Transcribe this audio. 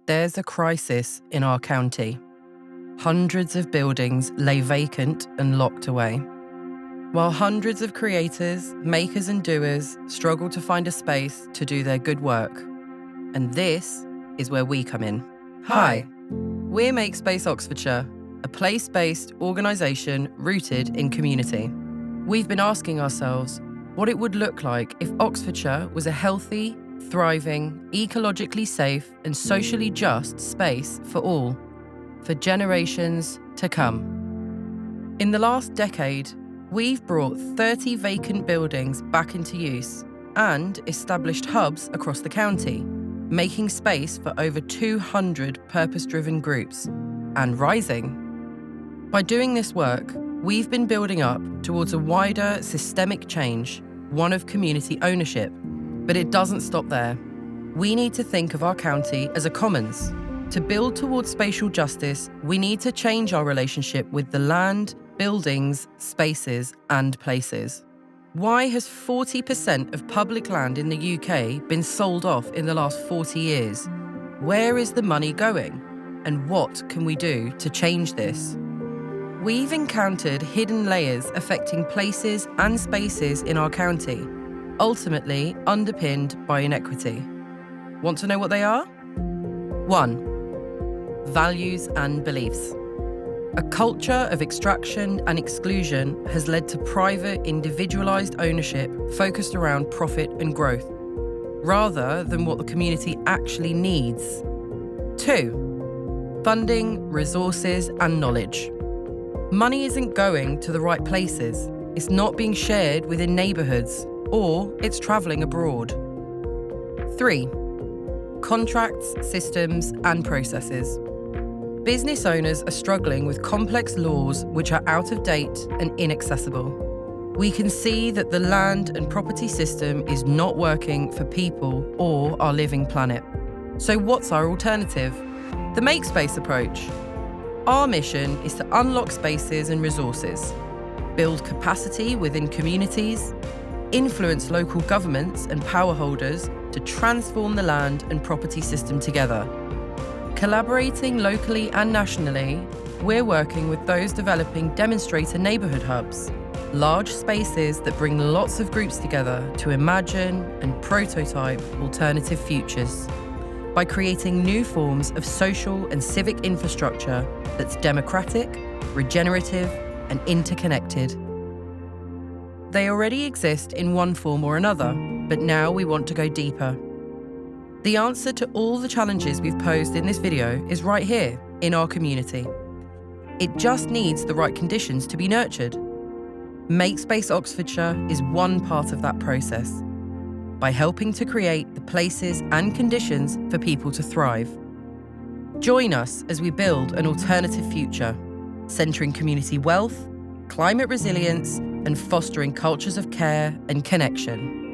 There's a crisis in our county. Hundreds of buildings lay vacant and locked away. While hundreds of creators, makers and doers struggle to find a space to do their good work. And this is where we come in. Hi, we're Makespace Oxfordshire, a place-based organisation rooted in community. We've been asking ourselves what it would look like if Oxfordshire was a healthy, thriving, ecologically safe and socially just space for all, for generations to come. In the last decade, we've brought 30 vacant buildings back into use and established hubs across the county, making space for over 200 purpose-driven groups, and rising. By doing this work, we've been building up towards a wider systemic change, one of community ownership. But it doesn't stop there. We need to think of our county as a commons. To build towards spatial justice, we need to change our relationship with the land, buildings, spaces, and places. Why has 40% of public land in the UK been sold off in the last 40 years? Where is the money going? And what can we do to change this? We've encountered hidden layers affecting places and spaces in our county, ultimately underpinned by inequity. Want to know what they are? 1. Values and beliefs. A culture of extraction and exclusion has led to private, individualised ownership focused around profit and growth, rather than what the community actually needs. 2. Funding, resources and knowledge. Money isn't going to the right places. It's not being shared within neighbourhoods, or it's travelling abroad. 3. Contracts, systems and processes. Business owners are struggling with complex laws which are out of date and inaccessible. We can see that the land and property system is not working for people or our living planet. So what's our alternative? The Makespace approach. Our mission is to unlock spaces and resources, build capacity within communities, influence local governments and power holders to transform the land and property system together. Collaborating locally and nationally, we're working with those developing demonstrator neighbourhood hubs, large spaces that bring lots of groups together to imagine and prototype alternative futures, by creating new forms of social and civic infrastructure that's democratic, regenerative and interconnected. They already exist in one form or another, but now we want to go deeper. The answer to all the challenges we've posed in this video is right here, in our community. It just needs the right conditions to be nurtured. Makespace Oxfordshire is one part of that process, by helping to create the places and conditions for people to thrive. Join us as we build an alternative future, centering community wealth, climate resilience, and fostering cultures of care and connection.